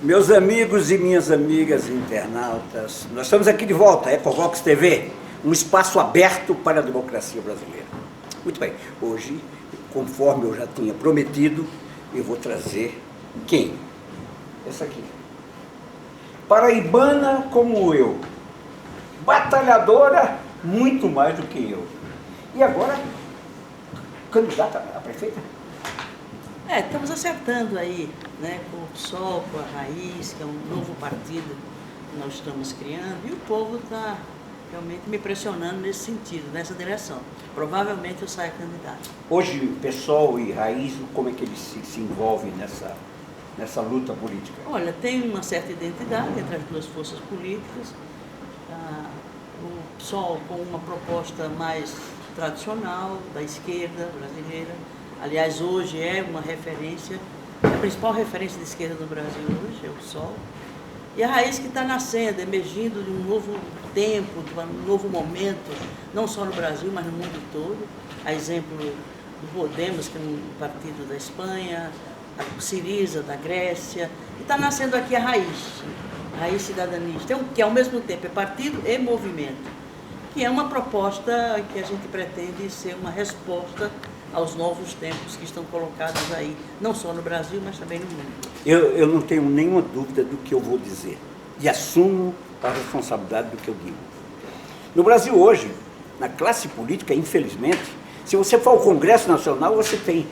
Meus amigos e minhas amigas internautas, nós estamos aqui de volta, Ecovox TV, um espaço aberto para a democracia brasileira. Muito bem, hoje, conforme eu já tinha prometido, eu vou trazer quem? Essa aqui. Paraibana como eu, batalhadora muito mais do que eu. E agora, candidata a prefeita? Estamos acertando aí, né, com o PSOL, com a Raiz, que é um novo partido que nós estamos criando, e o povo está realmente me pressionando nesse sentido, nessa direção. Provavelmente eu saia candidata. Hoje, o PSOL e Raiz, como é que eles se envolvem nessa luta política? Olha, tem uma certa identidade entre as duas forças políticas. O PSOL com uma proposta mais tradicional, da esquerda brasileira. Aliás, hoje é uma referência, a principal referência de esquerda no Brasil hoje é o PSOL. E a Raiz que está nascendo, emergindo de um novo tempo, de um novo momento, não só no Brasil, mas no mundo todo. A exemplo do Podemos, que é um partido da Espanha, a Syriza da Grécia, e está nascendo aqui a Raiz Cidadanista, que ao mesmo tempo é partido e movimento, que é uma proposta que a gente pretende ser uma resposta aos novos tempos que estão colocados aí, não só no Brasil, mas também no mundo. Eu não tenho nenhuma dúvida do que eu vou dizer e assumo a responsabilidade do que eu digo. No Brasil hoje, na classe política, infelizmente, se você for ao Congresso Nacional, você tem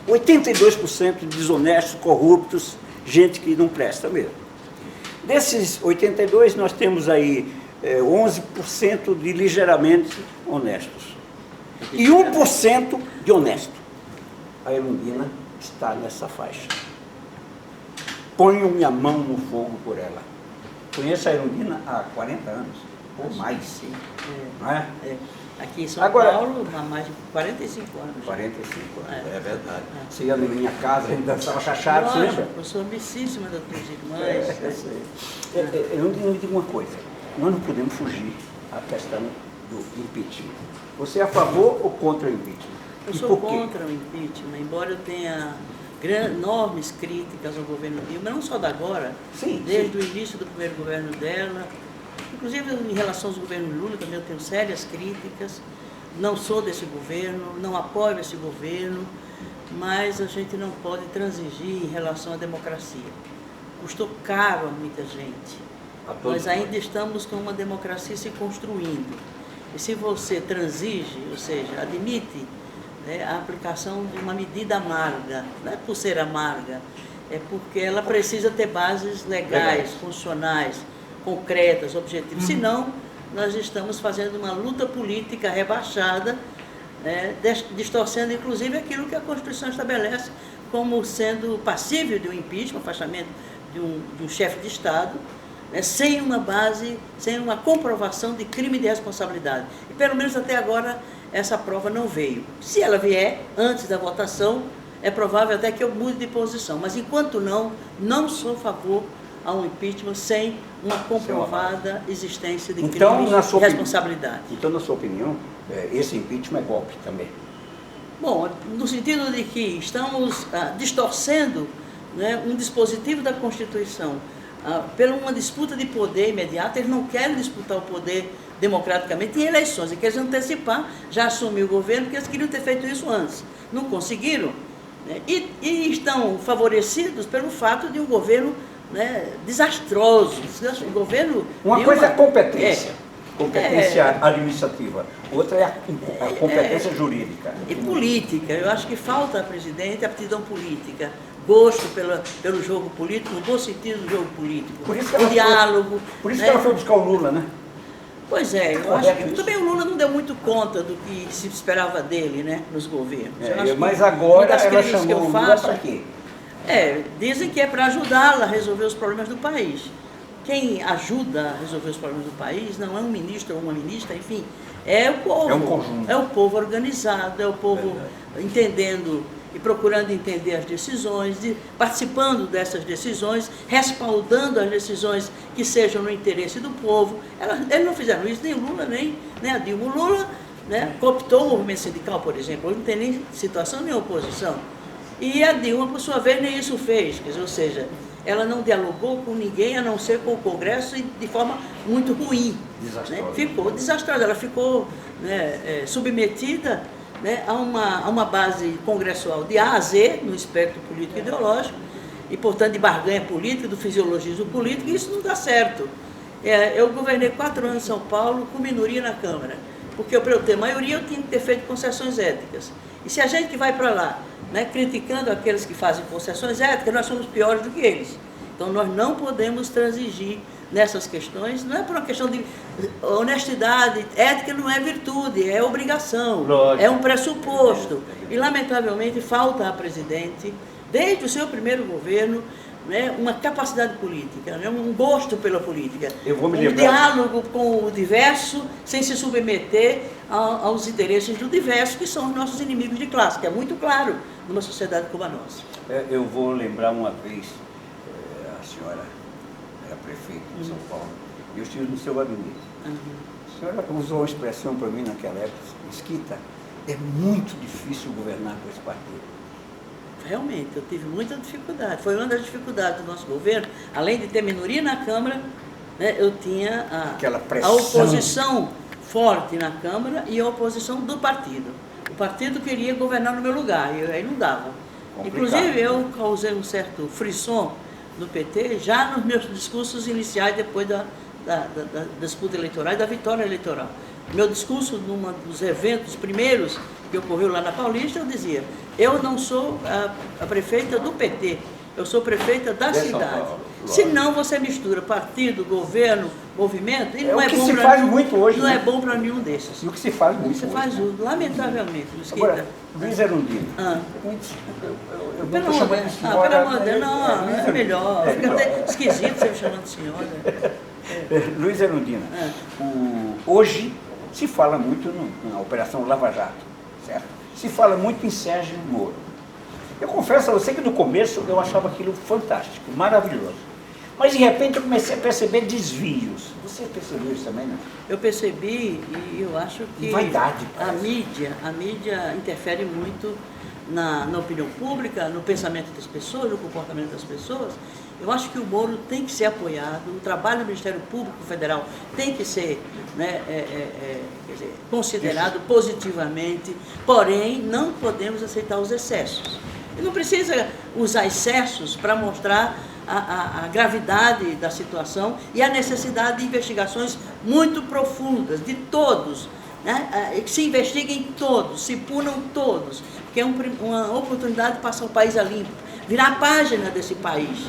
82% de desonestos, corruptos, gente que não presta mesmo. Desses 82, nós temos aí 11% de ligeiramente honestos. E 1% de honesto. A Erundina está nessa faixa. Ponho minha mão no fogo por ela. Conheço a Erundina há 40 anos, ou mais. Sim. Não é? Aqui em São Paulo, há mais de 45 anos. 45 anos, é verdade. Você ia na minha casa, a gente dançava chachado, você Lógico, lembra? eu sou amicíssima das tuas irmãs. Erundina, me diga uma coisa. Nós não podemos fugir à questão do impeachment. Você é a favor ou contra o impeachment? Eu sou contra o impeachment, embora eu tenha enormes críticas ao governo Dilma, não só da agora, desde o início do primeiro governo dela, inclusive em relação aos governos Lula, também eu tenho sérias críticas, não sou desse governo, não apoio esse governo, mas a gente não pode transigir em relação à democracia. Custou caro a muita gente. Nós ainda estamos com uma democracia se construindo. E se você transige, ou seja, admite, né, a aplicação de uma medida amarga, não é por ser amarga, é porque ela precisa ter bases legais, funcionais, concretas, objetivas. Senão, nós estamos fazendo uma luta política rebaixada, né, distorcendo inclusive aquilo que a Constituição estabelece como sendo passível de um impeachment, afastamento de um chefe de Estado, né, sem uma base, sem uma comprovação de crime de responsabilidade. E pelo menos até agora essa prova não veio. Se ela vier antes da votação, é provável até que eu mude de posição. Mas enquanto não sou a favor a um impeachment sem uma comprovada existência de crime de responsabilidade. Então, na sua opinião, esse impeachment é golpe também? Bom, no sentido de que estamos distorcendo, né, um dispositivo da Constituição pela uma disputa de poder imediata. Eles não querem disputar o poder democraticamente em eleições, eles querem antecipar, já assumir o governo, porque eles queriam ter feito isso antes. Não conseguiram, né, e estão favorecidos pelo fato de um governo, né, desastroso. O governo uma coisa é a competência, competência administrativa, outra é a competência jurídica. E política. Eu acho que falta a presidente aptidão política, gosto pelo jogo político, no bom sentido do jogo político, o diálogo. Por isso que ela foi buscar o Lula, né? Pois é, eu acho que também o Lula não deu muito conta do que se esperava dele, né, nos governos. Mas agora ela chamou o Lula para quê? Dizem que é para ajudá-la a resolver os problemas do país. Quem ajuda a resolver os problemas do país não é um ministro ou uma ministra, enfim, é o povo. É um conjunto. É o povo organizado, é o povo entendendo e procurando entender as decisões, participando dessas decisões, respaldando as decisões que sejam no interesse do povo. Eles não fizeram isso, nem o Lula, nem a Dilma. O Lula, né, cooptou o movimento sindical, por exemplo. Hoje não tem nem situação nem oposição. E a Dilma, por sua vez, nem isso fez, quer dizer, ou seja, ela não dialogou com ninguém, a não ser com o Congresso, e de forma muito ruim. Desastrosa. Né? Ficou desastrosa, ela ficou, né, submetida, né, a uma base congressual de A a Z, no espectro político e ideológico, e, portanto, de barganha política, do fisiologismo político, e isso não dá certo. Eu governei 4 anos em São Paulo com minoria na Câmara, porque para eu ter maioria eu tinha que ter feito concessões éticas. E se a gente que vai para lá, né, criticando aqueles que fazem concessões éticas, nós somos piores do que eles. Então nós não podemos transigir nessas questões, não é por uma questão de honestidade, ética não é virtude, é obrigação, lógico, é um pressuposto. E lamentavelmente falta à presidente, desde o seu primeiro governo, né, uma capacidade política, né, um gosto pela política, um diálogo com o diverso, sem se submeter aos interesses do diverso, que são os nossos inimigos de classe, que é muito claro numa sociedade como a nossa. Eu vou lembrar uma vez, a senhora era prefeita de São Paulo, e eu estive no seu gabinete. A senhora usou uma expressão para mim naquela época, Mesquita, é muito difícil governar com esse partido. Realmente, eu tive muita dificuldade. Foi uma das dificuldades do nosso governo. Além de ter minoria na Câmara, né, eu tinha a oposição forte na Câmara e a oposição do partido. O partido queria governar no meu lugar, e aí não dava. Complicado. Inclusive, eu causei um certo frisson no PT já nos meus discursos iniciais, depois da disputa eleitoral e da vitória eleitoral. Meu discurso, num dos eventos primeiros que ocorreu lá na Paulista, eu dizia: eu não sou a prefeita do PT, eu sou prefeita da cidade. Senão você mistura partido, governo, movimento, e não é bom para muito hoje. Não é bom para nenhum desses. E o que se faz muito hoje. Se faz lamentavelmente. Agora, Luiz Erundina. Eu não estou chamando de senhora. Pelo amor de Deus, não, é melhor. Fica até esquisito você me chamando de senhora. Luiz Erundina, hoje se fala muito na Operação Lava Jato, certo? Se fala muito em Sérgio Moro. Eu confesso a você que no começo eu achava aquilo fantástico, maravilhoso. Mas de repente eu comecei a perceber desvios. Você percebeu isso também, não? Eu percebi e eu acho que vaidade, a mídia interfere muito na opinião pública, no pensamento das pessoas, no comportamento das pessoas. Eu acho que o Moro tem que ser apoiado, o trabalho do Ministério Público Federal tem que ser, né, quer dizer, considerado positivamente, porém não podemos aceitar os excessos. E não precisa usar excessos para mostrar a gravidade da situação e a necessidade de investigações muito profundas, de todos, né? Que se investiguem todos, se punam todos, porque é uma oportunidade de passar o país a limpo, virar a página desse país,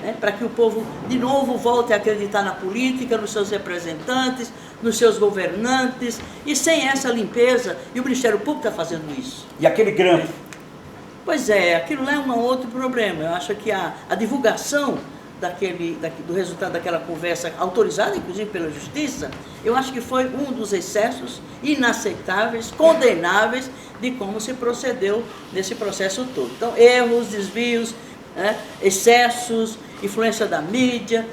né? Para que o povo de novo volte a acreditar na política, nos seus representantes, nos seus governantes, e sem essa limpeza, e o Ministério Público está fazendo isso. E aquele grampo? Pois é, aquilo lá é um outro problema. Eu acho que a divulgação do resultado daquela conversa, autorizada inclusive pela Justiça, eu acho que foi um dos excessos inaceitáveis, condenáveis, de como se procedeu nesse processo todo. Então, erros, desvios, né, excessos, influência da mídia,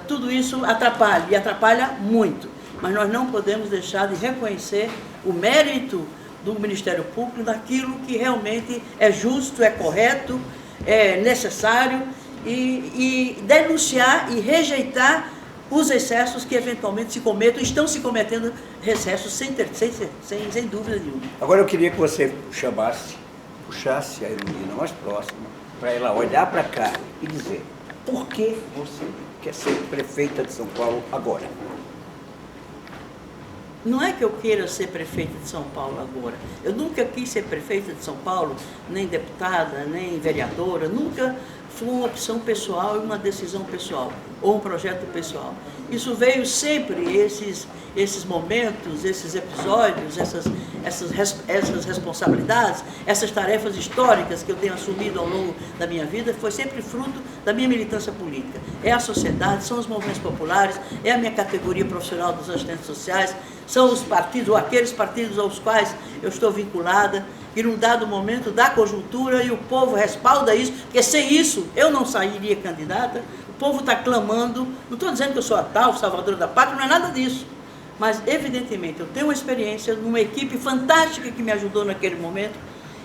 tudo isso atrapalha, e atrapalha muito. Mas nós não podemos deixar de reconhecer o mérito do Ministério Público daquilo que realmente é justo, é correto, é necessário, e denunciar e rejeitar os excessos que eventualmente se cometam, estão se cometendo excessos sem dúvida nenhuma. Agora eu queria que você puxasse a Erundina mais próxima, para ela olhar para cá e dizer: por que você quer ser prefeita de São Paulo agora? Não é que eu queira ser prefeita de São Paulo agora. Eu nunca quis ser prefeita de São Paulo, nem deputada, nem vereadora. Nunca foi uma opção pessoal e uma decisão pessoal, ou um projeto pessoal. Isso veio sempre, esses momentos, esses episódios, essas responsabilidades, essas tarefas históricas que eu tenho assumido ao longo da minha vida, foi sempre fruto da minha militância política. É a sociedade, são os movimentos populares, é a minha categoria profissional dos assistentes sociais, são os partidos, ou aqueles partidos aos quais eu estou vinculada, e num dado momento da conjuntura, e o povo respalda isso, porque sem isso eu não sairia candidata. O povo está clamando, não estou dizendo que eu sou a tal salvadora da pátria, não é nada disso. Mas, evidentemente, eu tenho uma experiência numa equipe fantástica que me ajudou naquele momento,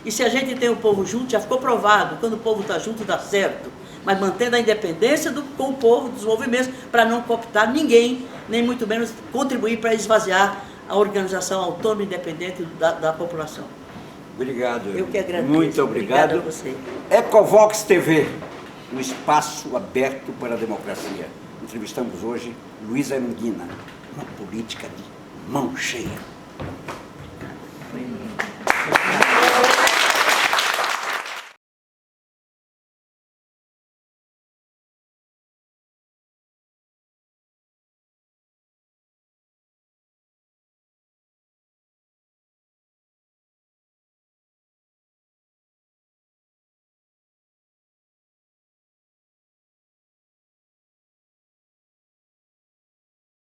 E se a gente tem o povo junto, já ficou provado, quando o povo está junto dá certo, mas mantendo a independência com o povo, dos movimentos, para não cooptar ninguém, nem muito menos contribuir para esvaziar a organização autônoma e independente da população. Obrigado. Eu que agradeço. Muito obrigado. Obrigada a você. Ecovox TV, um espaço aberto para a democracia. Entrevistamos hoje Luiza Erundina, uma política de mão cheia.